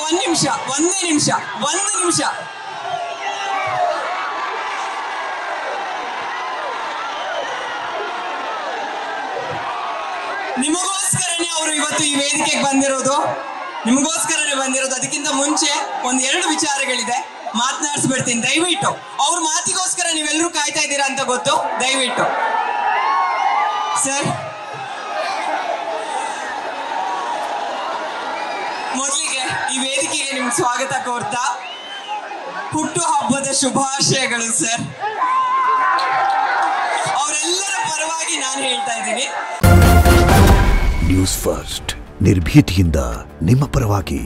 ಒಂದೇ ನಿಮಿಷ ನಿಮಗೋಸ್ಕರನೇ ಅವರು ಇವತ್ತು ಈ ವೇದಿಕೆಗೆ ಬಂದಿರೋದು. ಅದಕ್ಕಿಂತ ಮುಂಚೆ ಒಂದೆರಡು ವಿಚಾರಗಳಿದೆ, ಮಾತನಾಡಿಸ್ಬಿಡ್ತೀನಿ. ದಯವಿಟ್ಟು ಅವ್ರ ಮಾತಿಗೋಸ್ಕರ ನೀವೆಲ್ಲರೂ ಕಾಯ್ತಾ ಇದ್ದೀರಾ ಅಂತ ಗೊತ್ತು. ದಯವಿಟ್ಟು ಸರ್, ಮೊದಲಿಗೆ ಈ ವೇದಿಕೆಗೆ ನಿಮ್ಗೆ ಸ್ವಾಗತ ಕೋರ್ತಾ ಹುಟ್ಟು ಹಬ್ಬದ ಶುಭಾಶಯಗಳು ಸರ್. ಅವರೆಲ್ಲರ ಪರವಾಗಿ ನಾನು ಹೇಳ್ತಾ ಇದ್ದೀನಿ. ನ್ಯೂಸ್ ಫಸ್ಟ್, ನಿರ್ಭೀತಿಯಿಂದ ನಿಮ್ಮ ಪರವಾಗಿ.